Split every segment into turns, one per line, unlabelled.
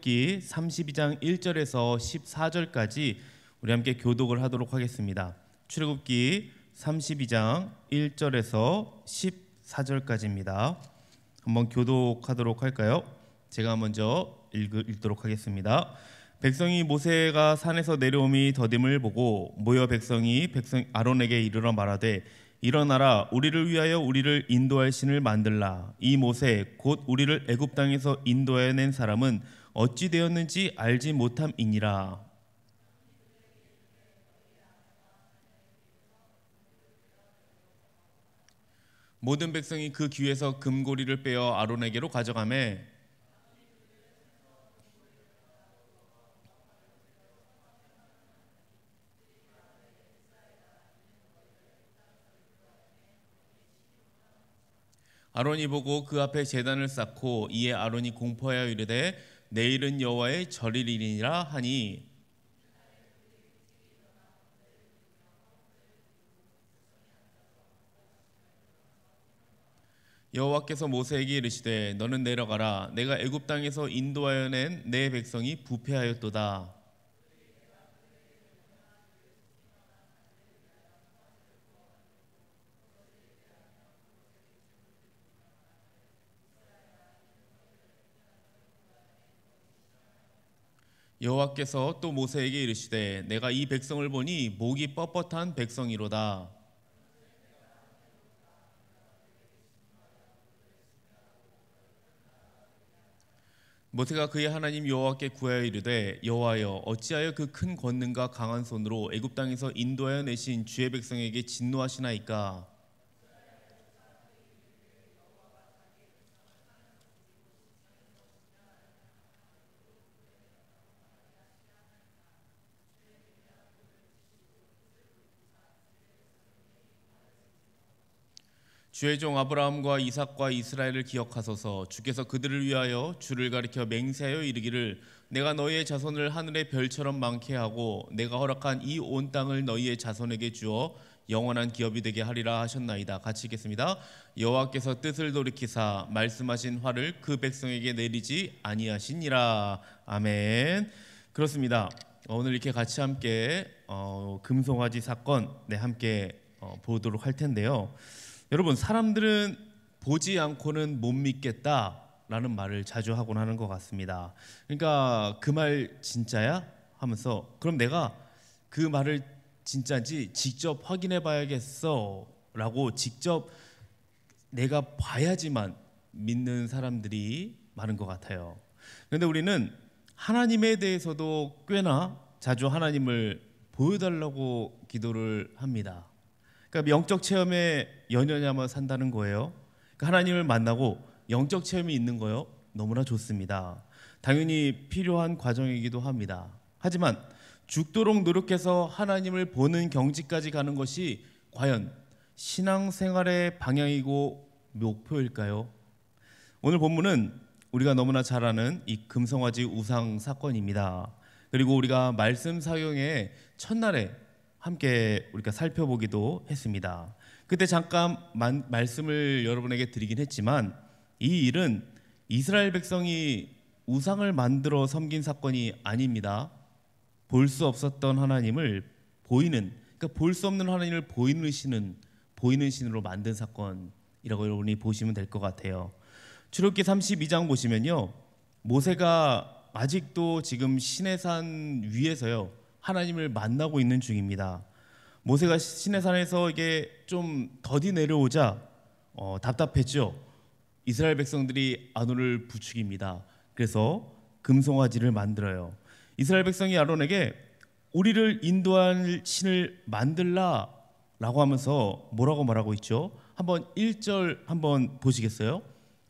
출애굽기 32장 1절에서 14절까지 우리 함께 교독을 하도록 하겠습니다. 출애굽기 32장 1절에서 14절까지입니다. 한번 교독하도록 할까요? 제가 먼저 읽도록 하겠습니다. 백성이 모세가 산에서 내려옴이 더딤을 보고 모여 백성이 아론에게 이르러 말하되 일어나라, 우리를 위하여 우리를 인도할 신을 만들라. 이 모세 곧 우리를 애굽 땅에서 인도해 낸 사람은 어찌 되었는지 알지 못함이니라. 모든 백성이 그 귀에서 금고리를 빼어 아론에게로 가져가매 아론이 보고 그 앞에 제단을 쌓고 이에 아론이 공포하여 이르되 내일은 여호와의 절일이니라 하니 여호와께서 모세에게 이르시되 너는 내려가라. 내가 애굽 땅에서 인도하여 낸 내 백성이 부패하였도다. 여호와께서 또 모세에게 이르시되 내가 이 백성을 보니 목이 뻣뻣한 백성이로다. 모세가 그의 하나님 여호와께 구하여 이르되 여호와여 어찌하여 그 큰 권능과 강한 손으로 애굽 땅에서 인도하여 내신 주의 백성에게 진노하시나이까. 주의 종 아브라함과 이삭과 이스라엘을 기억하소서. 주께서 그들을 위하여 주를 가리켜 맹세하여 이르기를 내가 너희의 자손을 하늘의 별처럼 많게 하고 내가 허락한 이 온 땅을 너희의 자손에게 주어 영원한 기업이 되게 하리라 하셨나이다. 같이 읽겠습니다. 여호와께서 뜻을 돌이키사 말씀하신 화를 그 백성에게 내리지 아니하시니라. 아멘. 그렇습니다. 오늘 이렇게 같이 함께 금송아지 사건 함께 보도록 할 텐데요. 여러분, 사람들은 보지 않고는 못 믿겠다라는 말을 자주 하곤 하는 것 같습니다. 그러니까 그 말 진짜야? 하면서 그럼 내가 그 말을 진짜인지 직접 확인해 봐야겠어 라고 직접 내가 봐야지만 믿는 사람들이 많은 것 같아요. 그런데 우리는 하나님에 대해서도 꽤나 자주 하나님을 보여달라고 기도를 합니다. 그러니까 영적 체험에 연연하며 산다는 거예요. 그러니까 하나님을 만나고 영적 체험이 있는 거요. 너무나 좋습니다. 당연히 필요한 과정이기도 합니다. 하지만 죽도록 노력해서 하나님을 보는 경지까지 가는 것이 과연 신앙생활의 방향이고 목표일까요? 오늘 본문은 우리가 너무나 잘 아는 이 금송아지 우상 사건입니다. 그리고 우리가 말씀 사용의 첫날에 함께 우리가 살펴보기도 했습니다. 그때 잠깐 말씀을 여러분에게 드리긴 했지만 이 일은 이스라엘 백성이 우상을 만들어 섬긴 사건이 아닙니다. 볼 수 없었던 하나님을 보이는, 그러니까 볼 수 없는 하나님을 보이는 신으로 만든 사건이라고 여러분이 보시면 될 것 같아요. 출애굽기 32장 보시면요, 모세가 아직도 지금 시내산 위에서요 하나님을 만나고 있는 중입니다. 모세가 시내산에서 이게 좀 더디 내려오자 답답했죠. 이스라엘 백성들이 아론을 부추깁니다. 그래서 금송아지를 만들어요. 이스라엘 백성이 아론에게 우리를 인도할 신을 만들라 라고 하면서 뭐라고 말하고 있죠? 한번 1절 한번 보시겠어요?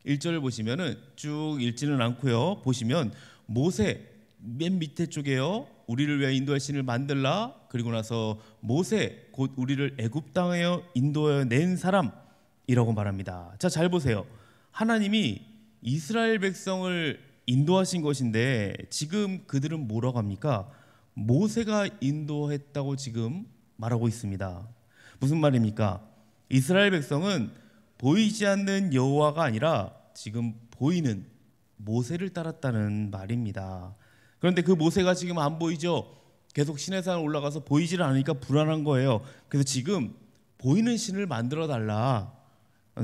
1절을 보시면은 쭉 읽지는 않고요. 보시면 모세 맨 밑에 쪽에요. 우리를 위해 인도할 신을 만들라. 그리고 나서 모세 곧 우리를 애굽 땅에 인도해 낸 사람이라고 말합니다. 자, 잘 보세요. 하나님이 이스라엘 백성을 인도하신 것인데 지금 그들은 뭐라고 합니까? 모세가 인도했다고 지금 말하고 있습니다. 무슨 말입니까? 이스라엘 백성은 보이지 않는 여호와가 아니라 지금 보이는 모세를 따랐다는 말입니다. 그런데 그 모세가 지금 안 보이죠? 계속 시내산 올라가서 보이질 않으니까 불안한 거예요. 그래서 지금 보이는 신을 만들어 달라.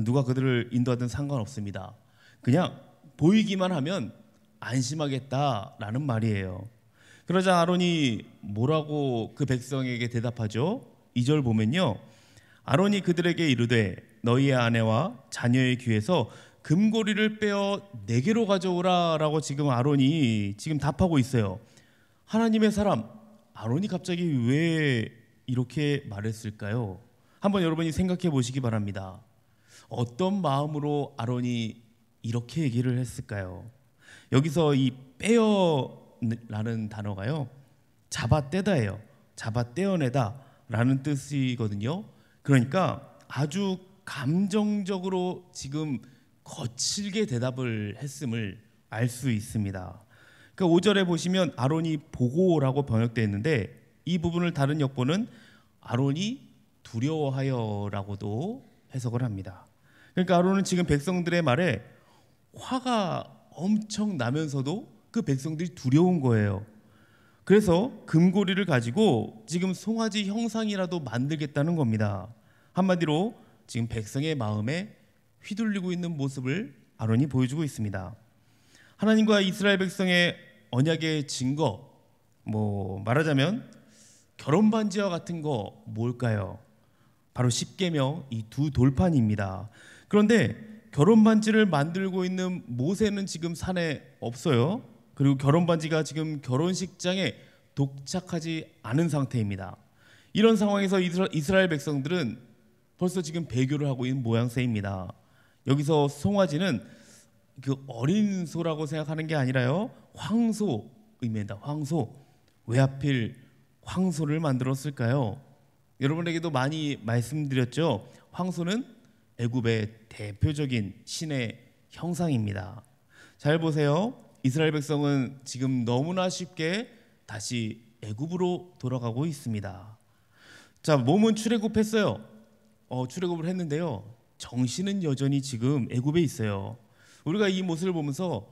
누가 그들을 인도하든 상관없습니다. 그냥 보이기만 하면 안심하겠다라는 말이에요. 그러자 아론이 뭐라고 그 백성에게 대답하죠? 2절 보면요, 아론이 그들에게 이르되 너희의 아내와 자녀의 귀에서 금고리를 빼어 내게로 가져오라 라고 지금 아론이 지금 답하고 있어요. 하나님의 사람 아론이 갑자기 왜 이렇게 말했을까요? 한번 여러분이 생각해 보시기 바랍니다. 어떤 마음으로 아론이 이렇게 얘기를 했을까요? 여기서 이 빼어라는 단어가요, 잡아떼다예요. 잡아떼어내다 라는 뜻이거든요. 그러니까 아주 감정적으로 지금 거칠게 대답을 했음을 알 수 있습니다. 그러니까 5절에 보시면 아론이 보고라고 번역되어 있는데, 이 부분을 다른 역보는 아론이 두려워하여라고도 해석을 합니다. 그러니까 아론은 지금 백성들의 말에 화가 엄청 나면서도 그 백성들이 두려운 거예요. 그래서 금고리를 가지고 지금 송아지 형상이라도 만들겠다는 겁니다. 한마디로 지금 백성의 마음에 휘둘리고 있는 모습을 아론이 보여주고 있습니다. 하나님과 이스라엘 백성의 언약의 증거, 말하자면 결혼 반지와 같은 거 뭘까요? 바로 십계명 이 두 돌판입니다. 그런데 결혼 반지를 만들고 있는 모세는 지금 산에 없어요. 그리고 결혼 반지가 지금 결혼식장에 도착하지 않은 상태입니다. 이런 상황에서 이스라엘 백성들은 벌써 지금 배교를 하고 있는 모양새입니다. 여기서 송아지는 그 어린 소라고 생각하는 게 아니라요, 황소 의미입니다. 황소. 왜 하필 황소를 만들었을까요? 여러분에게도 많이 말씀드렸죠. 황소는 애굽의 대표적인 신의 형상입니다. 잘 보세요. 이스라엘 백성은 지금 너무나 쉽게 다시 애굽으로 돌아가고 있습니다. 자, 몸은 출애굽했어요. 출애굽을 했는데요, 정신은 여전히 지금 애굽에 있어요. 우리가 이 모습을 보면서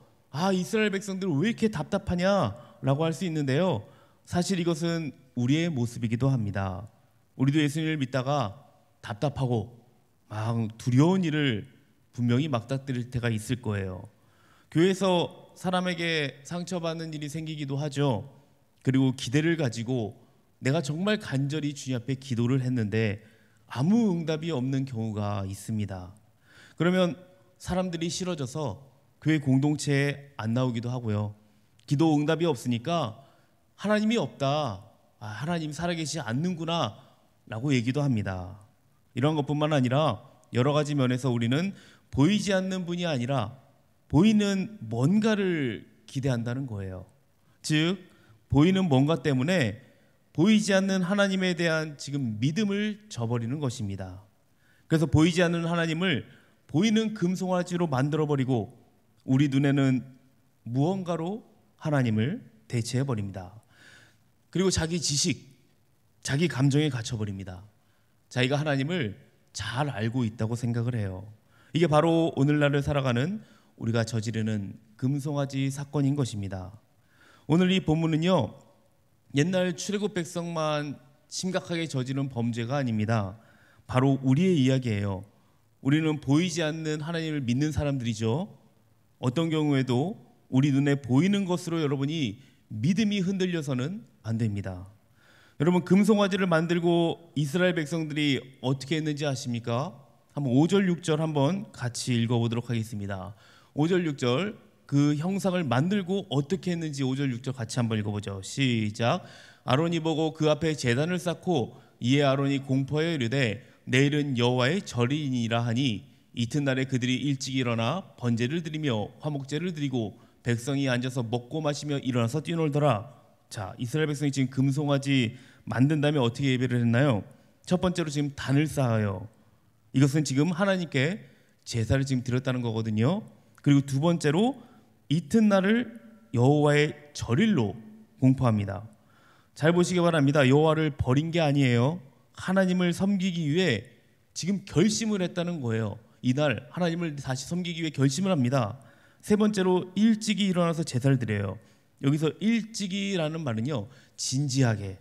이스라엘 백성들 왜 이렇게 답답하냐라고 할 수 있는데요, 사실 이것은 우리의 모습이기도 합니다. 우리도 예수님을 믿다가 답답하고 막 두려운 일을 분명히 맞닥뜨릴 때가 있을 거예요. 교회에서 사람에게 상처받는 일이 생기기도 하죠. 그리고 기대를 가지고 내가 정말 간절히 주님 앞에 기도를 했는데 아무 응답이 없는 경우가 있습니다. 그러면 사람들이 싫어져서 교회 공동체에 안 나오기도 하고요. 기도 응답이 없으니까 하나님이 없다, 하나님 살아계시지 않는구나 라고 얘기도 합니다. 이런 것뿐만 아니라 여러 가지 면에서 우리는 보이지 않는 분이 아니라 보이는 뭔가를 기대한다는 거예요. 즉 보이는 뭔가 때문에 보이지 않는 하나님에 대한 지금 믿음을 저버리는 것입니다. 그래서 보이지 않는 하나님을 보이는 금송아지로 만들어버리고 우리 눈에는 무언가로 하나님을 대체해버립니다. 그리고 자기 지식, 자기 감정에 갇혀버립니다. 자기가 하나님을 잘 알고 있다고 생각을 해요. 이게 바로 오늘날을 살아가는 우리가 저지르는 금송아지 사건인 것입니다. 오늘 이 본문은요, 옛날 출애굽 백성만 심각하게 저지른 범죄가 아닙니다. 바로 우리의 이야기예요. 우리는 보이지 않는 하나님을 믿는 사람들이죠. 어떤 경우에도 우리 눈에 보이는 것으로 여러분이 믿음이 흔들려서는 안 됩니다. 여러분, 금송아지를 만들고 이스라엘 백성들이 어떻게 했는지 아십니까? 한번 5절 6절 한번 같이 읽어보도록 하겠습니다. 5절 6절 그 형상을 만들고 어떻게 했는지 5절 6절 같이 한번 읽어보죠. 시작. 아론이 보고 그 앞에 제단을 쌓고 이에 아론이 공포하여 이르되 내일은 여호와의 절이니라 하니 이튿날에 그들이 일찍 일어나 번제를 드리며 화목제를 드리고 백성이 앉아서 먹고 마시며 일어나서 뛰놀더라. 자, 이스라엘 백성이 지금 금송아지 만든 다음에 어떻게 예배를 했나요? 첫 번째로 지금 단을 쌓아요. 이것은 지금 하나님께 제사를 지금 드렸다는 거거든요. 그리고 두 번째로 이튿날을 여호와의 절일로 공포합니다. 잘 보시기 바랍니다. 여호와를 버린 게 아니에요. 하나님을 섬기기 위해 지금 결심을 했다는 거예요. 이날 하나님을 다시 섬기기 위해 결심을 합니다. 세 번째로 일찍이 일어나서 제사를 드려요. 여기서 일찍이라는 말은요, 진지하게,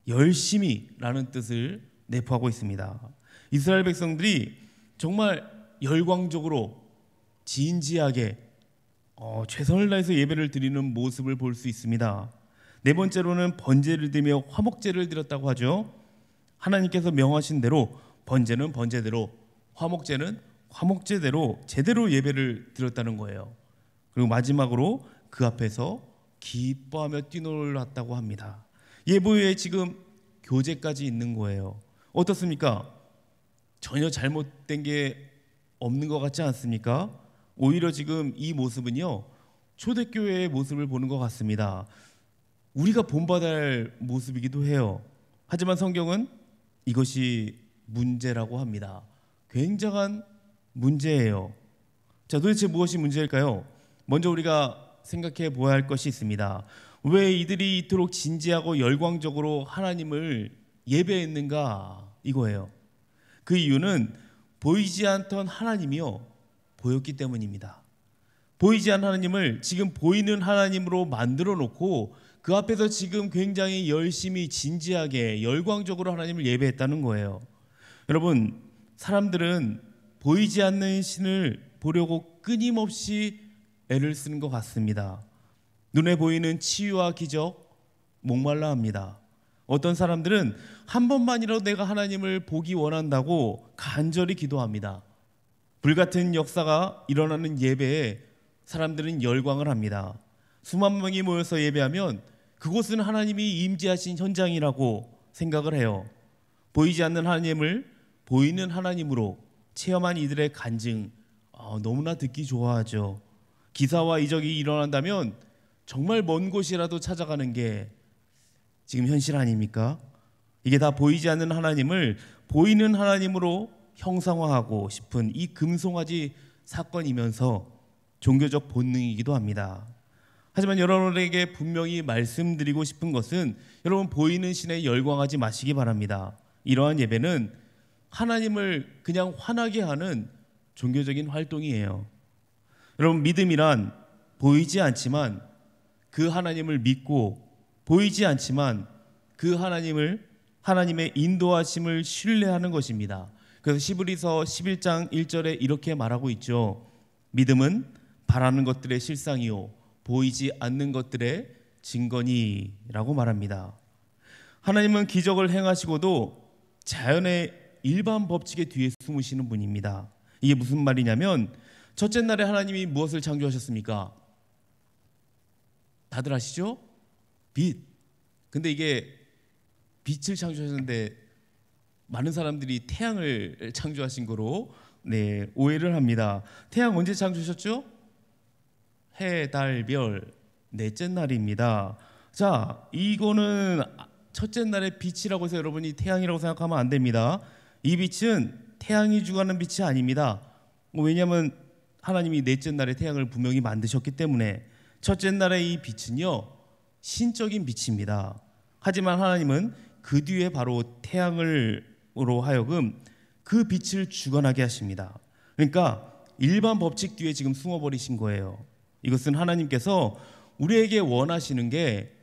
열심히라는 뜻을 내포하고 있습니다. 이스라엘 백성들이 정말 열광적으로 진지하게 최선을 다해서 예배를 드리는 모습을 볼 수 있습니다. 네 번째로는 번제를 드리며 화목제를 드렸다고 하죠. 하나님께서 명하신 대로 번제는 번제대로, 화목제는 화목제대로 제대로 예배를 드렸다는 거예요. 그리고 마지막으로 그 앞에서 기뻐하며 뛰놀았다고 합니다. 예보에 지금 교제까지 있는 거예요. 어떻습니까? 전혀 잘못된 게 없는 것 같지 않습니까? 오히려 지금 이 모습은요, 초대교회의 모습을 보는 것 같습니다. 우리가 본받아야 할 모습이기도 해요. 하지만 성경은 이것이 문제라고 합니다. 굉장한 문제예요. 자, 도대체 무엇이 문제일까요? 먼저 우리가 생각해 보아야 할 것이 있습니다. 왜 이들이 이토록 진지하고 열광적으로 하나님을 예배했는가, 이거예요. 그 이유는 보이지 않던 하나님이요, 보였기 때문입니다. 보이지 않는 하나님을 지금 보이는 하나님으로 만들어 놓고 그 앞에서 지금 굉장히 열심히 진지하게 열광적으로 하나님을 예배했다는 거예요. 여러분, 사람들은 보이지 않는 신을 보려고 끊임없이 애를 쓰는 것 같습니다. 눈에 보이는 치유와 기적 목말라 합니다. 어떤 사람들은 한 번만이라도 내가 하나님을 보기 원한다고 간절히 기도합니다. 불같은 역사가 일어나는 예배에 사람들은 열광을 합니다. 수만 명이 모여서 예배하면 그곳은 하나님이 임재하신 현장이라고 생각을 해요. 보이지 않는 하나님을 보이는 하나님으로 체험한 이들의 간증, 너무나 듣기 좋아하죠. 기사와 이적이 일어난다면 정말 먼 곳이라도 찾아가는 게 지금 현실 아닙니까? 이게 다 보이지 않는 하나님을 보이는 하나님으로 형상화하고 싶은 이 금송아지 사건이면서 종교적 본능이기도 합니다. 하지만 여러분에게 분명히 말씀드리고 싶은 것은, 여러분, 보이는 신에 열광하지 마시기 바랍니다. 이러한 예배는 하나님을 그냥 화나게 하는 종교적인 활동이에요. 여러분, 믿음이란 보이지 않지만 그 하나님을 믿고, 보이지 않지만 그 하나님의 인도하심을 신뢰하는 것입니다. 그래서 시브리서 11장 1절에 이렇게 말하고 있죠. 믿음은 바라는 것들의 실상이요 보이지 않는 것들의 증거니라고 말합니다. 하나님은 기적을 행하시고도 자연의 일반 법칙의 뒤에 숨으시는 분입니다. 이게 무슨 말이냐면, 첫째 날에 하나님이 무엇을 창조하셨습니까? 다들 아시죠? 빛. 근데 이게 빛을 창조하셨는데 많은 사람들이 태양을 창조하신 거로 오해를 합니다. 태양 언제 창조하셨죠? 해, 달, 별 넷째 날입니다. 자, 이거는 첫째 날의 빛이라고 해서 여러분이 태양이라고 생각하면 안 됩니다. 이 빛은 태양이 주관하는 빛이 아닙니다. 왜냐하면 하나님이 넷째 날에 태양을 분명히 만드셨기 때문에. 첫째 날의 이 빛은요, 신적인 빛입니다. 하지만 하나님은 그 뒤에 바로 태양으로 하여금 그 빛을 주관하게 하십니다. 그러니까 일반 법칙 뒤에 지금 숨어버리신 거예요. 이것은 하나님께서 우리에게 원하시는 게,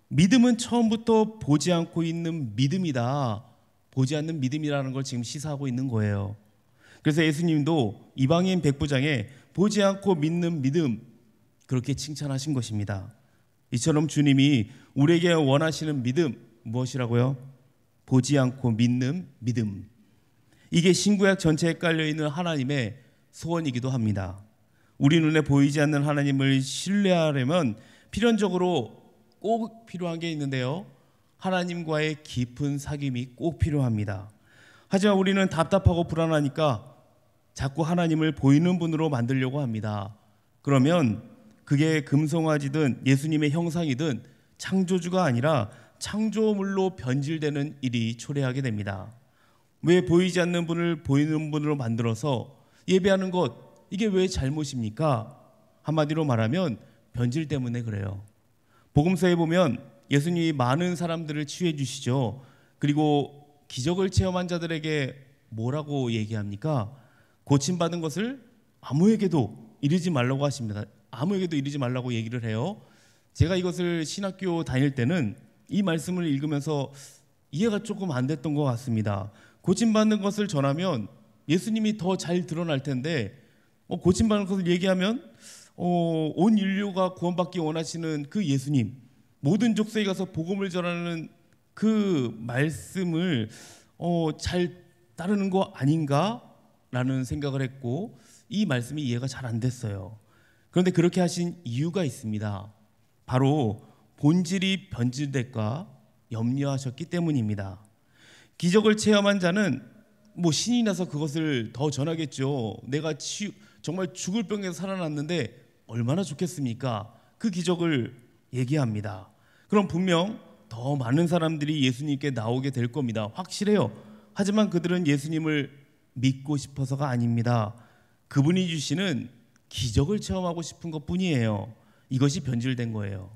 믿음은 처음부터 보지 않고 있는 믿음이다, 보지 않는 믿음이라는 걸 지금 시사하고 있는 거예요. 그래서 예수님도 이방인 백부장에 보지 않고 믿는 믿음, 그렇게 칭찬하신 것입니다. 이처럼 주님이 우리에게 원하시는 믿음, 무엇이라고요? 보지 않고 믿는 믿음. 이게 신구약 전체에 깔려있는 하나님의 소원이기도 합니다. 우리 눈에 보이지 않는 하나님을 신뢰하려면 필연적으로 꼭 필요한 게 있는데요, 하나님과의 깊은 사귐이 꼭 필요합니다. 하지만 우리는 답답하고 불안하니까 자꾸 하나님을 보이는 분으로 만들려고 합니다. 그러면 그게 금송아지든 예수님의 형상이든 창조주가 아니라 창조물로 변질되는 일이 초래하게 됩니다. 왜 보이지 않는 분을 보이는 분으로 만들어서 예배하는 것, 이게 왜 잘못입니까? 한마디로 말하면 변질 때문에 그래요. 복음서에 보면 예수님이 많은 사람들을 치유해 주시죠. 그리고 기적을 체험한 자들에게 뭐라고 얘기합니까? 고침받은 것을 아무에게도 이르지 말라고 하십니다. 아무에게도 이르지 말라고 얘기를 해요. 제가 이것을 신학교 다닐 때는 이 말씀을 읽으면서 이해가 조금 안 됐던 것 같습니다. 고침받는 것을 전하면 예수님이 더 잘 드러날 텐데 고침받는 것을 얘기하면 온 인류가 구원받기 원하시는 그 예수님, 모든 족속에 가서 복음을 전하는 그 말씀을 잘 따르는 거 아닌가라는 생각을 했고 이 말씀이 이해가 잘 안 됐어요. 그런데 그렇게 하신 이유가 있습니다. 바로 본질이 변질될까 염려하셨기 때문입니다. 기적을 체험한 자는 신이 나서 그것을 더 전하겠죠. 내가 정말 죽을 병에서 살아났는데 얼마나 좋겠습니까? 그 기적을 얘기합니다. 그럼 분명 더 많은 사람들이 예수님께 나오게 될 겁니다. 확실해요. 하지만 그들은 예수님을 믿고 싶어서가 아닙니다. 그분이 주시는 기적을 체험하고 싶은 것뿐이에요. 이것이 변질된 거예요.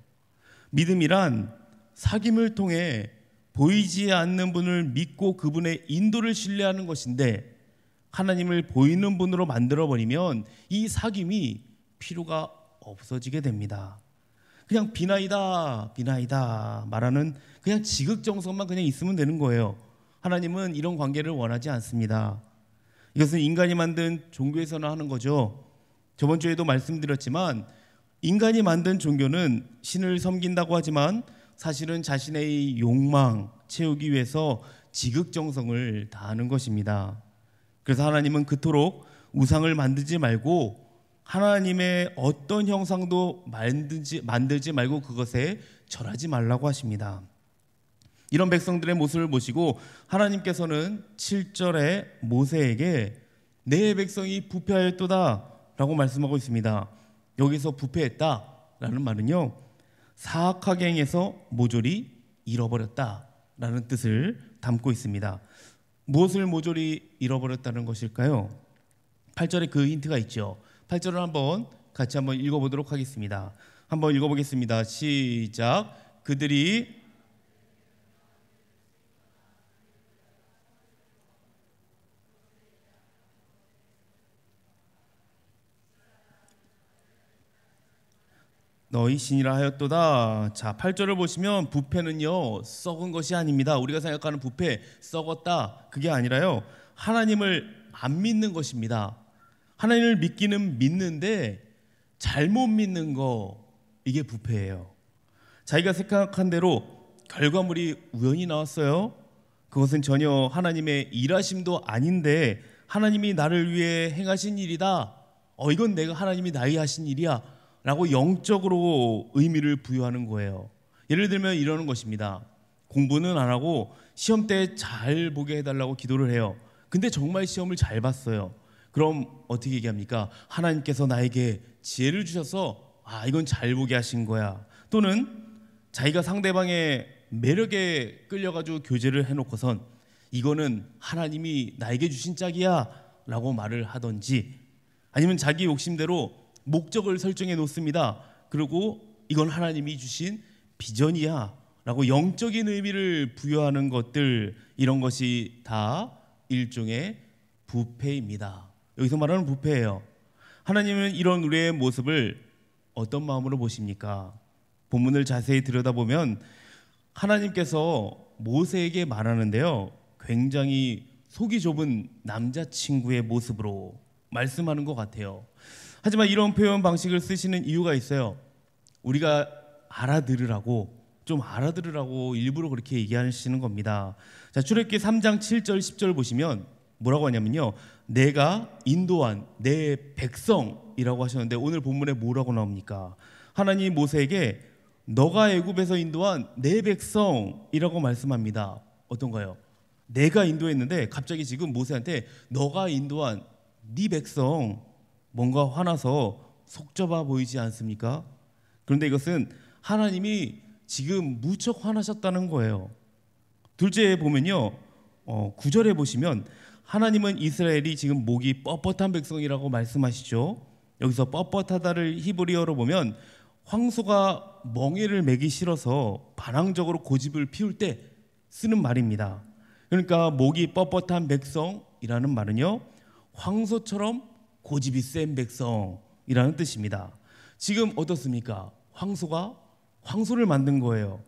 믿음이란 사귐을 통해 보이지 않는 분을 믿고 그분의 인도를 신뢰하는 것인데 하나님을 보이는 분으로 만들어버리면 이 사귐이 필요가 없어지게 됩니다. 그냥 비나이다 비나이다 말하는 그냥 지극정성만 그냥 있으면 되는 거예요. 하나님은 이런 관계를 원하지 않습니다. 이것은 인간이 만든 종교에서나 하는 거죠. 저번 주에도 말씀드렸지만 인간이 만든 종교는 신을 섬긴다고 하지만 사실은 자신의 욕망 채우기 위해서 지극정성을 다하는 것입니다. 그래서 하나님은 그토록 우상을 만들지 말고 하나님의 어떤 형상도 만들지 말고 그것에 절하지 말라고 하십니다. 이런 백성들의 모습을 보시고 하나님께서는 7절에 모세에게 내 백성이 부패하였도다 라고 말씀하고 있습니다. 여기서 부패했다 라는 말은요, 사악하게 행해서 모조리 잃어버렸다 라는 뜻을 담고 있습니다. 무엇을 모조리 잃어버렸다는 것일까요? 8절에 그 힌트가 있죠. 8절을 같이 한번 읽어보도록 하겠습니다. 한번 읽어보겠습니다. 시작. 그들이 너희 신이라 하였도다. 자, 8절을 보시면 부패는요 썩은 것이 아닙니다. 우리가 생각하는 부패, 썩었다, 그게 아니라요 하나님을 안 믿는 것입니다. 하나님을 믿기는 믿는데 잘못 믿는 거, 이게 부패예요. 자기가 생각한 대로 결과물이 우연히 나왔어요. 그것은 전혀 하나님의 일하심도 아닌데 하나님이 나를 위해 행하신 일이다. 이건 내가 하나님이 나에게 하신 일이야 라고 영적으로 의미를 부여하는 거예요. 예를 들면 이러는 것입니다. 공부는 안 하고 시험 때 잘 보게 해달라고 기도를 해요. 근데 정말 시험을 잘 봤어요. 그럼 어떻게 얘기합니까? 하나님께서 나에게 지혜를 주셔서 이건 잘 보게 하신 거야. 또는 자기가 상대방의 매력에 끌려가지고 교제를 해놓고선 이거는 하나님이 나에게 주신 짝이야 라고 말을 하던지, 아니면 자기 욕심대로 목적을 설정해 놓습니다. 그리고 이건 하나님이 주신 비전이야 라고 영적인 의미를 부여하는 것들, 이런 것이 다 일종의 부패입니다. 여기서 말하는 부패예요. 하나님은 이런 우리의 모습을 어떤 마음으로 보십니까? 본문을 자세히 들여다보면 하나님께서 모세에게 말하는데요, 굉장히 속이 좁은 남자친구의 모습으로 말씀하는 것 같아요. 하지만 이런 표현 방식을 쓰시는 이유가 있어요. 우리가 좀 알아들으라고 일부러 그렇게 얘기하시는 겁니다. 자, 출애굽기 3장 7절 10절 보시면 뭐라고 하냐면요, 내가 인도한 내 백성이라고 하셨는데 오늘 본문에 뭐라고 나옵니까? 하나님이 모세에게 너가 애굽에서 인도한 내 백성이라고 말씀합니다. 어떤가요? 내가 인도했는데 갑자기 지금 모세한테 너가 인도한 네 백성, 뭔가 화나서 속 좁아 보이지 않습니까? 그런데 이것은 하나님이 지금 무척 화나셨다는 거예요. 둘째 보면요, 9절에 보시면 하나님은 이스라엘이 지금 목이 뻣뻣한 백성이라고 말씀하시죠. 여기서 뻣뻣하다를 히브리어로 보면 황소가 멍에를 매기 싫어서 반항적으로 고집을 피울 때 쓰는 말입니다. 그러니까 목이 뻣뻣한 백성이라는 말은요, 황소처럼 고집이 센 백성이라는 뜻입니다. 지금 어떻습니까? 황소를 만든 거예요.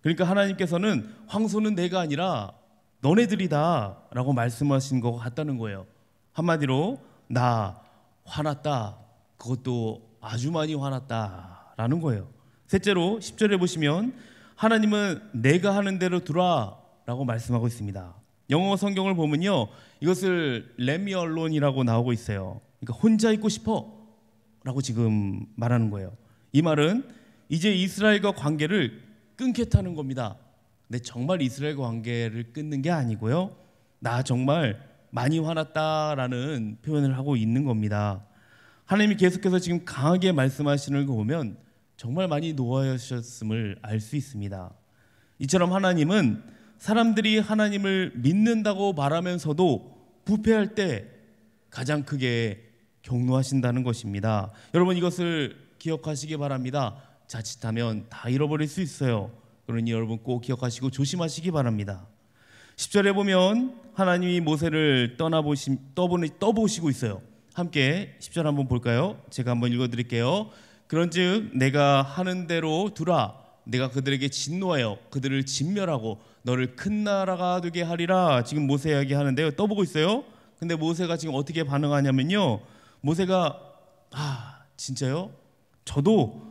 그러니까 하나님께서는 황소는 내가 아니라 너네들이다 라고 말씀하신 것 같다는 거예요. 한마디로 나 화났다, 그것도 아주 많이 화났다 라는 거예요. 셋째로 10절에 보시면 하나님은 내가 하는 대로 두라 라고 말씀하고 있습니다. 영어 성경을 보면요, 이것을 Let me alone이라고 나오고 있어요. 그러니까 혼자 있고 싶어 라고 지금 말하는 거예요. 이 말은 이제 이스라엘과 관계를 끊겠다는 겁니다. 근데 정말 이스라엘과 관계를 끊는 게 아니고요, 나 정말 많이 화났다라는 표현을 하고 있는 겁니다. 하나님이 계속해서 지금 강하게 말씀하시는 거 보면 정말 많이 노하셨음을 알 수 있습니다. 이처럼 하나님은 사람들이 하나님을 믿는다고 말하면서도 부패할 때 가장 크게 경노하신다는 것입니다. 여러분, 이것을 기억하시기 바랍니다. 자칫하면 다 잃어버릴 수 있어요. 그러니 여러분 꼭 기억하시고 조심하시기 바랍니다. 10절에 보면 하나님이 모세를 떠보시고 있어요. 함께 10절 한번 볼까요? 제가 한번 읽어드릴게요. 그런즉 내가 하는 대로 두라. 내가 그들에게 진노하여 그들을 진멸하고 너를 큰 나라가 되게 하리라. 지금 모세 이야기하는데요, 떠보고 있어요. 근데 모세가 지금 어떻게 반응하냐면요, 모세가 진짜요? 저도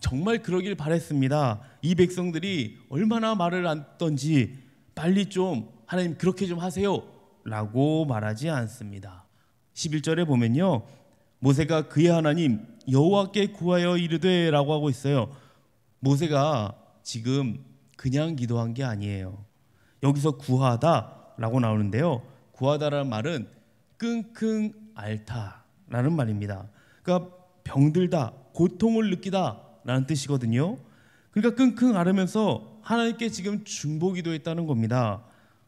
정말 그러길 바랬습니다. 이 백성들이 얼마나 말을 안 듣던지 빨리 좀 하나님 그렇게 좀 하세요 라고 말하지 않습니다. 11절에 보면요, 모세가 그의 하나님 여호와께 구하여 이르되 라고 하고 있어요. 모세가 지금 그냥 기도한 게 아니에요. 여기서 구하다 라고 나오는데요, 구하다라는 말은 끙끙 앓다라는 말입니다. 그러니까 병들다, 고통을 느끼다 라는 뜻이거든요. 그러니까 끙끙 앓으면서 하나님께 지금 중보 기도했다는 겁니다.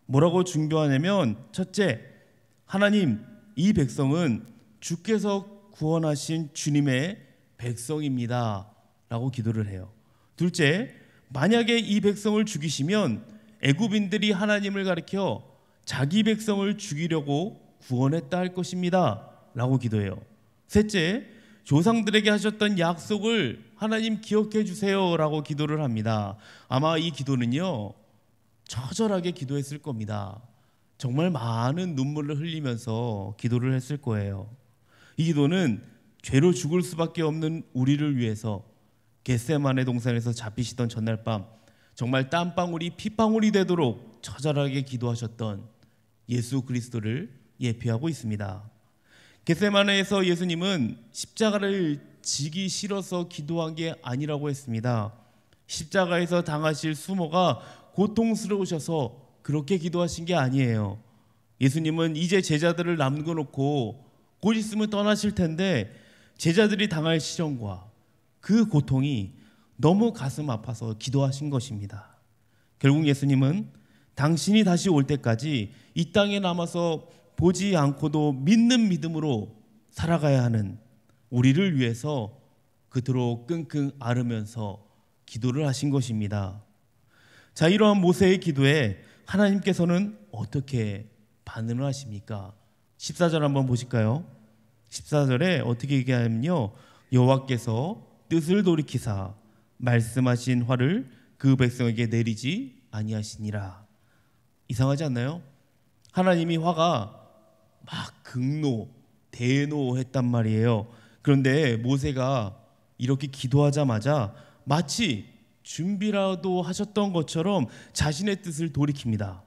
뭐라고 중보하냐면, 첫째, 하나님, 이 백성은 주께서 구원하신 주님의 백성입니다 라고 기도를 해요. 둘째, 만약에 이 백성을 죽이시면 애굽인들이 하나님을 가리켜 자기 백성을 죽이려고 구원했다 할 것입니다 라고 기도해요. 셋째, 조상들에게 하셨던 약속을 하나님 기억해 주세요 라고 기도를 합니다. 아마 이 기도는요, 처절하게 기도했을 겁니다. 정말 많은 눈물을 흘리면서 기도를 했을 거예요. 이 기도는 죄로 죽을 수밖에 없는 우리를 위해서 겟세마네 동산에서 잡히시던 전날 밤 정말 땀방울이 핏방울이 되도록 처절하게 기도하셨던 예수 그리스도를 예표하고 있습니다. 겟세마네에서 예수님은 십자가를 지기 싫어서 기도한 게 아니라고 했습니다. 십자가에서 당하실 수모가 고통스러우셔서 그렇게 기도하신 게 아니에요. 예수님은 이제 제자들을 남겨놓고 곧 있으면 떠나실 텐데 제자들이 당할 시련과 그 고통이 너무 가슴 아파서 기도하신 것입니다. 결국 예수님은 당신이 다시 올 때까지 이 땅에 남아서 보지 않고도 믿는 믿음으로 살아가야 하는 우리를 위해서 그토록 끙끙 앓으면서 기도를 하신 것입니다. 자, 이러한 모세의 기도에 하나님께서는 어떻게 반응을 하십니까? 14절 한번 보실까요? 14절에 어떻게 얘기하냐면요, 여호와께서 뜻을 돌이키사 말씀하신 화를 그 백성에게 내리지 아니하시니라. 이상하지 않나요? 하나님이 화가 막 극노, 대노했단 말이에요. 그런데 모세가 이렇게 기도하자마자 마치 준비라도 하셨던 것처럼 자신의 뜻을 돌이킵니다.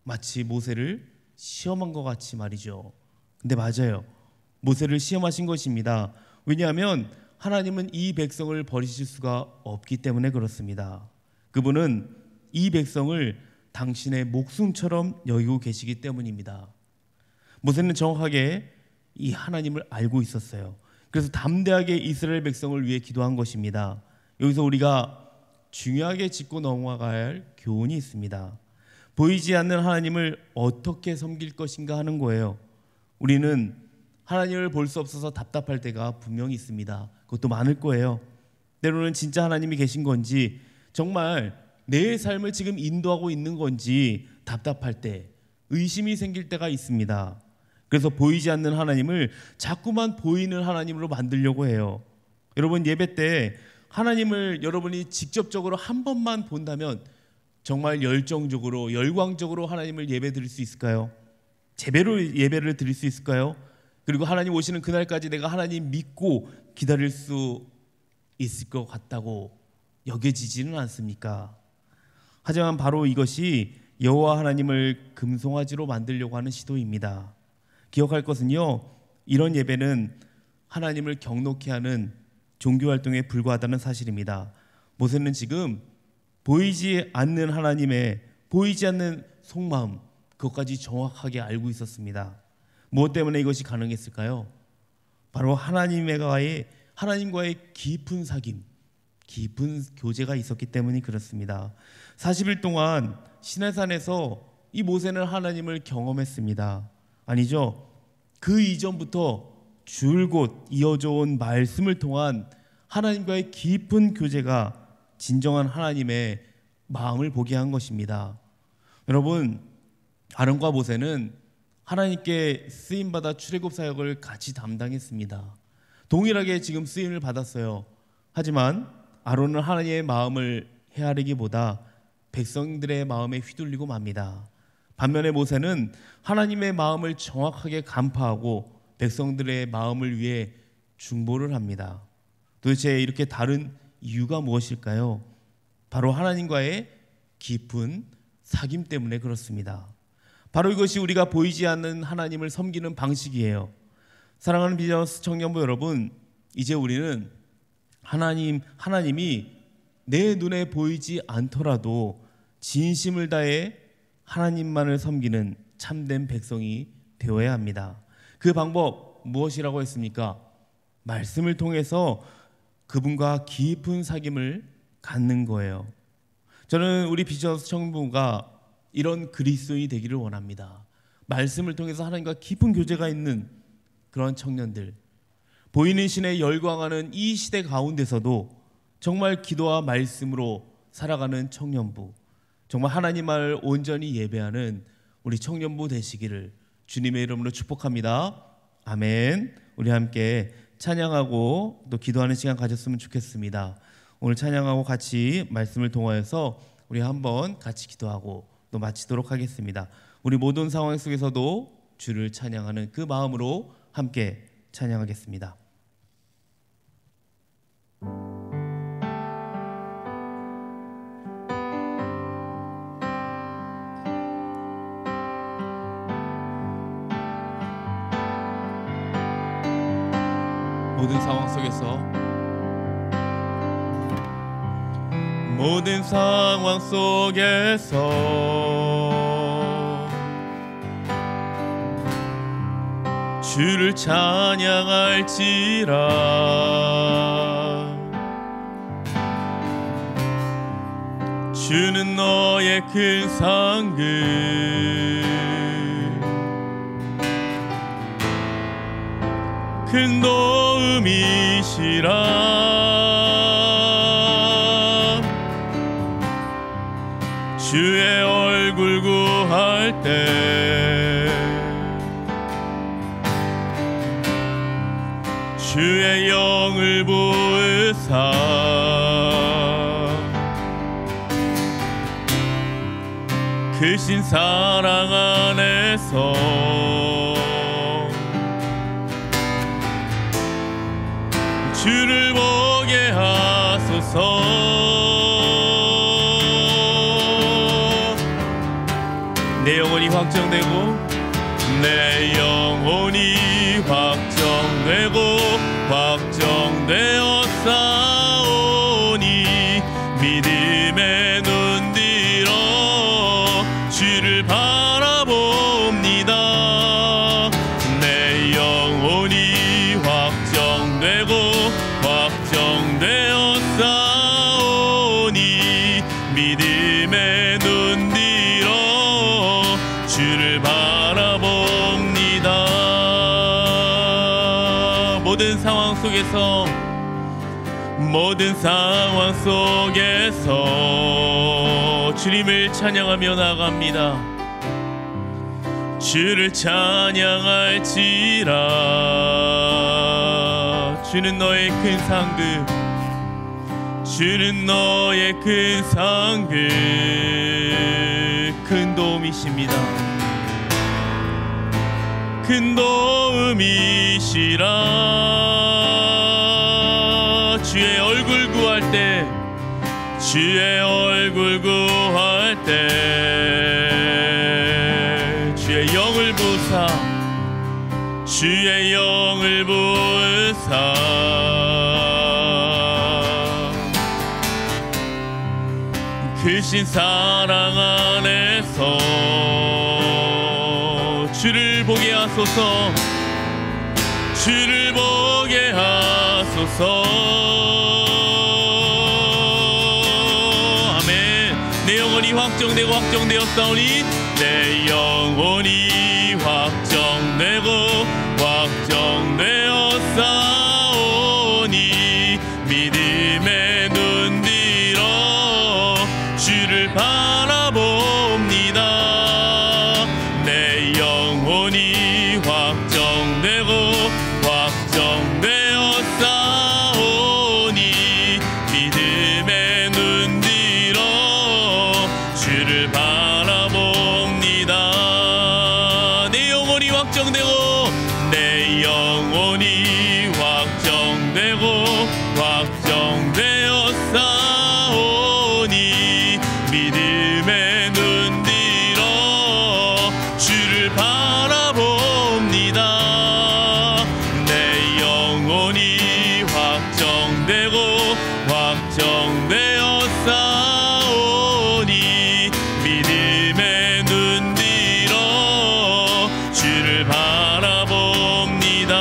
마치 모세를 시험한 것 같이 말이죠. 근데 맞아요, 모세를 시험하신 것입니다. 왜냐하면 하나님은 이 백성을 버리실 수가 없기 때문에 그렇습니다. 그분은 이 백성을 당신의 목숨처럼 여기고 계시기 때문입니다. 모세는 정확하게 이 하나님을 알고 있었어요. 그래서 담대하게 이스라엘 백성을 위해 기도한 것입니다. 여기서 우리가 중요하게 짚고 넘어가야 할 교훈이 있습니다. 보이지 않는 하나님을 어떻게 섬길 것인가 하는 거예요. 우리는 하나님을 볼 수 없어서 답답할 때가 분명히 있습니다. 그것도 많을 거예요. 때로는 진짜 하나님이 계신 건지, 정말 내 삶을 지금 인도하고 있는 건지 답답할 때, 의심이 생길 때가 있습니다. 그래서 보이지 않는 하나님을 자꾸만 보이는 하나님으로 만들려고 해요. 여러분, 예배 때 하나님을 여러분이 직접적으로 한 번만 본다면 정말 열정적으로, 열광적으로 하나님을 예배 드릴 수 있을까요? 제대로 예배를 드릴 수 있을까요? 그리고 하나님 오시는 그날까지 내가 하나님 믿고 기다릴 수 있을 것 같다고 여겨지지는 않습니까? 하지만 바로 이것이 여호와 하나님을 금송아지로 만들려고 하는 시도입니다. 기억할 것은요, 이런 예배는 하나님을 경노케 하는 종교활동에 불과하다는 사실입니다. 모세는 지금 보이지 않는 하나님의 보이지 않는 속마음, 그것까지 정확하게 알고 있었습니다. 무엇 때문에 이것이 가능했을까요? 바로 하나님과의 깊은 사귐, 깊은 교제가 있었기 때문이 그렇습니다. 40일 동안 시내산에서 이 모세는 하나님을 경험했습니다. 아니죠. 그 이전부터 줄곧 이어져 온 말씀을 통한 하나님과의 깊은 교제가 진정한 하나님의 마음을 보게 한 것입니다. 여러분, 아론과 모세는 하나님께 쓰임받아 출애굽 사역을 같이 담당했습니다. 동일하게 지금 쓰임을 받았어요. 하지만 아론은 하나님의 마음을 헤아리기보다 백성들의 마음에 휘둘리고 맙니다. 반면에 모세는 하나님의 마음을 정확하게 간파하고 백성들의 마음을 위해 중보를 합니다. 도대체 이렇게 다른 이유가 무엇일까요? 바로 하나님과의 깊은 사귐 때문에 그렇습니다. 바로 이것이 우리가 보이지 않는 하나님을 섬기는 방식이에요. 사랑하는 비전스 청년부 여러분, 이제 우리는 하나님이 내 눈에 보이지 않더라도 진심을 다해 하나님만을 섬기는 참된 백성이 되어야 합니다. 그 방법 무엇이라고 했습니까? 말씀을 통해서 그분과 깊은 사귐을 갖는 거예요. 저는 우리 비전스 청년부가 이런 그리스도인이 되기를 원합니다. 말씀을 통해서 하나님과 깊은 교제가 있는 그런 청년들, 보이는 신에 열광하는 이 시대 가운데서도 정말 기도와 말씀으로 살아가는 청년부, 정말 하나님을 온전히 예배하는 우리 청년부 되시기를 주님의 이름으로 축복합니다. 아멘. 우리 함께 찬양하고 또 기도하는 시간 가졌으면 좋겠습니다. 오늘 찬양하고 같이 말씀을 통하여서 우리 한번 같이 기도하고 또 마치도록 하겠습니다. 우리 모든 상황 속에서도 주를 찬양하는 그 마음으로 함께 찬양하겠습니다. 모든 상황 속에서 주를 찬양할지라. 주는 너의 큰 상급, 큰 도움이시라. 주의 얼굴 구할 때 주의 영을 부으사 크신 사랑 안에서 주를 보게 하소서. 내 영혼이 확정되고 내 영혼이 확정되고 확정되어 싸우니 믿음의 눈 들어 주를 바라봅니다. 내 영혼이 확정되고 확정되어 싸우니 믿음의 눈 들어 주를 바라봅니다. 모든 상황 속에서 주님을 찬양하며 나갑니다. 주를 찬양할지라. 주는 너의 큰 상급, 주는 너의 큰 상급, 큰 도움이십니다. 큰 도움이시라. 주의 얼굴 구할 때, 주의 얼굴 구할 때 주의 영을 부으사, 주의 영을 부으사 크신 사랑 안에서 주를 보게 하소서, 주를 보게 하소서. 아멘. 내 영혼이 확정되고 확정되었사오니, 내 영혼이 확정되고 확정되었사오니, 믿음의 눈 들어 주를 바라봅니다. 내 영혼이 확정되고 확정되었사오니, 믿음의 눈 들어 주를 바라봅니다. 내 영혼이 확정되고, 내 영혼이 확정되고 확정되었사오니, 믿음의 눈 들어 주를 바라봅니다. 내 영혼이 확정되고 확정되었사오니, 믿음의 눈 들어 주를 바라봅니다.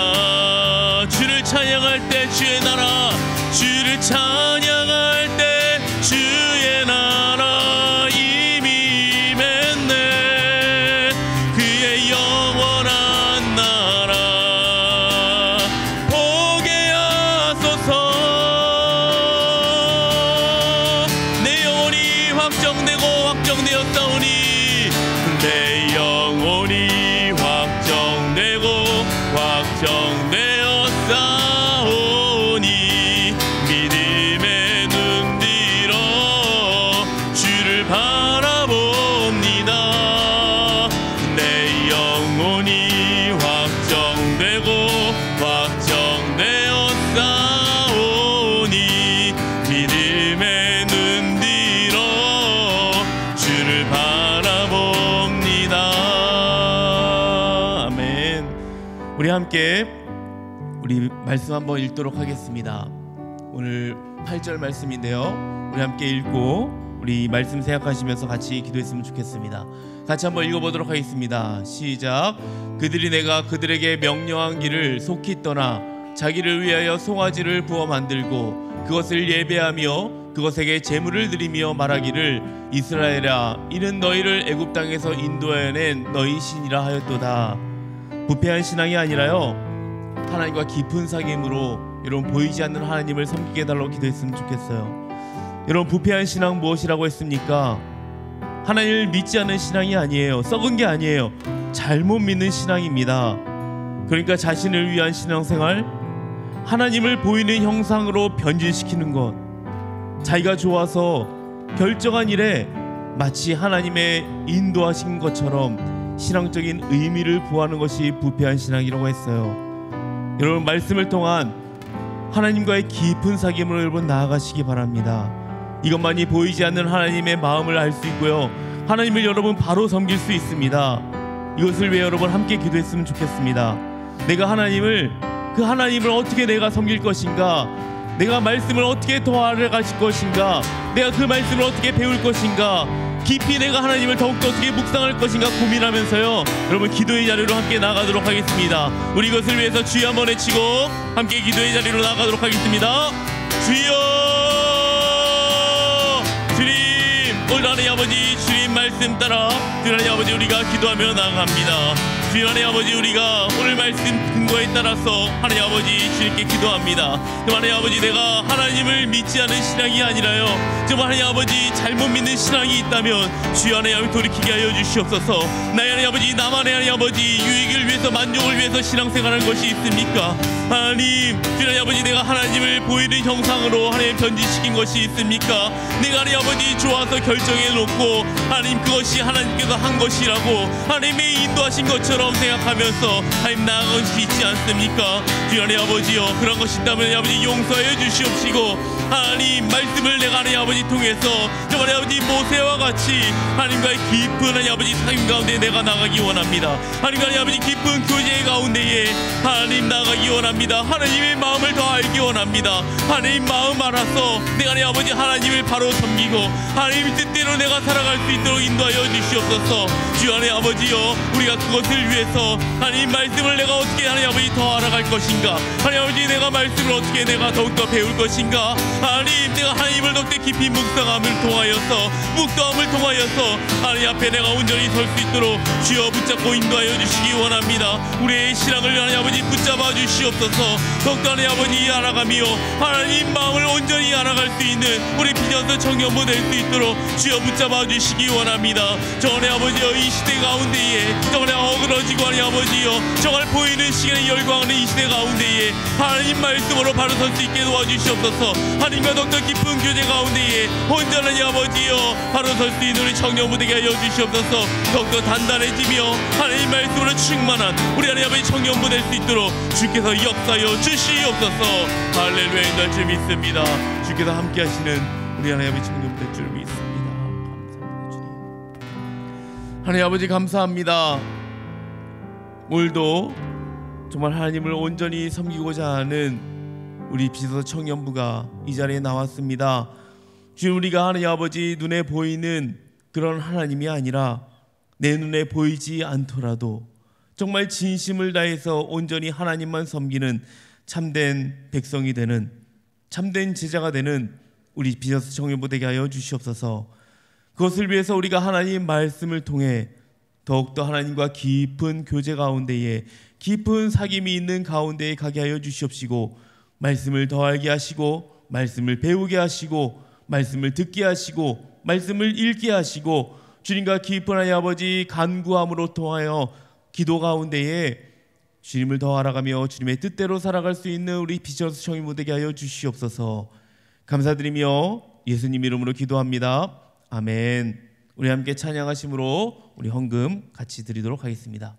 주를 찬양할 때 주의 나라, 주를 찬양할 때 주의 나라 이미 임했네. 그의 영원한 나라 보게 하소서. 내 영혼이 확정되고 확정되었사오니, 내 영혼이 확정되고 확정되었사오니, 믿음의 눈 들어 주를 바라봅니다. 내 영혼이 확정되고 확정되었사오니, 믿음의 눈 들어 주를 바라봅니다. 아멘. 우리 함께 우리 말씀 한번 읽도록 하겠습니다. 오늘 8절 말씀인데요, 우리 함께 읽고 우리 말씀 생각하시면서 같이 기도했으면 좋겠습니다. 같이 한번 읽어보도록 하겠습니다. 시작. 그들이 내가 그들에게 명령한 길을 속히 떠나 자기를 위하여 송아지를 부어 만들고 그것을 예배하며 그것에게 제물을 드리며 말하기를, 이스라엘아, 이는 너희를 애굽 땅에서 인도하여 낸 너희 신이라 하였도다. 부패한 신앙이 아니라요, 하나님과 깊은 사귐으로 여러분 보이지 않는 하나님을 섬기게 해달라고 기도했으면 좋겠어요. 여러분, 부패한 신앙 무엇이라고 했습니까? 하나님을 믿지 않는 신앙이 아니에요. 썩은 게 아니에요. 잘못 믿는 신앙입니다. 그러니까 자신을 위한 신앙생활, 하나님을 보이는 형상으로 변질시키는 것, 자기가 좋아서 결정한 일에 마치 하나님의 인도하신 것처럼 신앙적인 의미를 부여하는 것이 부패한 신앙이라고 했어요. 여러분, 말씀을 통한 하나님과의 깊은 사귐으로 여러분 나아가시기 바랍니다. 이것만이 보이지 않는 하나님의 마음을 알 수 있고요, 하나님을 여러분 바로 섬길 수 있습니다. 이것을 위해 여러분 함께 기도했으면 좋겠습니다. 내가 그 하나님을 어떻게 내가 섬길 것인가, 내가 말씀을 어떻게 더 알아가실 것인가, 내가 그 말씀을 어떻게 배울 것인가, 깊이 내가 하나님을 더욱더 어떻게 묵상할 것인가 고민하면서요, 여러분 기도의 자리로 함께 나가도록 하겠습니다. 우리 이것을 위해서 주여 한번 외치고 함께 기도의 자리로 나가도록 하겠습니다. 주여, 주님, 오늘 하나님 아버지, 주님 말씀 따라 하나님 아버지 우리가 기도하며 나아갑니다. 주님 하나님 아버지, 우리가 오늘 말씀 근거에 따라서 하나님 아버지 주님께 기도합니다. 하나님 아버지, 내가 하나님을 믿지 않은 신앙이 아니라요, 정말 하나님 아버지 잘못 믿는 신앙이 있다면 주여 하나님 아버지 돌이키게 하여 주시옵소서. 나의 하나님 아버지, 나만의 하나님 아버지 유익을 위해서, 만족을 위해서 신앙생활하는 것이 있습니까? 하나님, 주여 하나님 아버지, 내가 하나님을 보이는 형상으로 하나님 변질시킨 것이 있습니까? 내가 하나님 아버지 좋아서 결정해 놓고 하나님 그것이 하나님께서 한 것이라고 하나님의 인도하신 것처럼 생각하면서 하나님 나아간 것이 있지 않습니까? 주여 하나님 아버지요, 그런 것이 있다면 하나님 아버지 용서해 주시옵시고, 하나님 말씀을 내가 하나님 아버지 통해서 정말 하나님 아버지 모세와 같이 하나님과의 깊은 하나님 아버지 사귐 가운데 내가 나가기 원합니다. 하나님과 하나님 아버지 깊은 교제 가운데에 하나님 나가기 원합니다. 하나님의 마음을 더 알기 원합니다. 하나님 마음 알아서 내가 하나님 아버지 하나님을 바로 섬기고 하나님 뜻대로 내가 살아갈 수 있도록 인도하여 주시옵소서. 주여 하나님 아버지요, 우리가 그것을 위해서 하나님 말씀을 내가 어떻게 하나님 아버지 더 알아갈 것인가, 하나님 아버지 내가 말씀을 어떻게 내가 더욱더 배울 것인가, 하나님 내가 하나님을 더욱더 깊이 묵상함을 통하여서 하나님 앞에 내가 온전히 설 수 있도록 주여 붙잡고 인도하여 주시기 원합니다. 우리의 신앙을 하나님 아버지 붙잡아 주시옵소서. 더욱더 하나님 아버지 알아가며 하나님 마음을 온전히 알아갈 수 있는 우리 비전서 청년부 될 수 있도록 주여 붙잡아 주시기 원합니다. 정말 아버지여, 이 시대 가운데에 정말 어그러지고 하나님 아버지여 정말 보이는 시간에 열광하는 이 시대 가운데에 하나님 말씀으로 바로 설 수 있게 도와주시옵소서. 하나님과 더욱더 깊은 교제 가운데에 온전한 아버지여 바로 설 수 있는 우리 청년부 되게 하여 주시옵소서. 더욱더 단단해지며 하나님 말씀으로 충만한 우리 하나님 아버지 청년부 될 수 있도록 주께서 역사하여 주시옵소서. 할렐루야. 인도할 줄 믿습니다. 주께서 함께 하시는 우리 하나님 아버지 청년부 될 줄 믿습니다. 감사합니다. 주님 하나님 아버지 감사합니다. 오늘도 정말 하나님을 온전히 섬기고자 하는 우리 비서서 청년부가 이 자리에 나왔습니다. 주님, 우리가 하나님 아버지 눈에 보이는 그런 하나님이 아니라 내 눈에 보이지 않더라도 정말 진심을 다해서 온전히 하나님만 섬기는 참된 백성이 되는, 참된 제자가 되는 우리 비서서 청년부 되게 하여 주시옵소서. 그것을 위해서 우리가 하나님 말씀을 통해 더욱더 하나님과 깊은 교제 가운데에, 깊은 사귐이 있는 가운데에 가게 하여 주시옵시고, 말씀을 더 알게 하시고, 말씀을 배우게 하시고, 말씀을 듣게 하시고, 말씀을 읽게 하시고, 주님과 깊은 하나님 아버지 간구함으로 통하여 기도 가운데에 주님을 더 알아가며 주님의 뜻대로 살아갈 수 있는 우리 비전서 청년부 되게 하여 주시옵소서. 감사드리며 예수님 이름으로 기도합니다. 아멘. 우리 함께 찬양하심으로 우리 헌금 같이 드리도록 하겠습니다.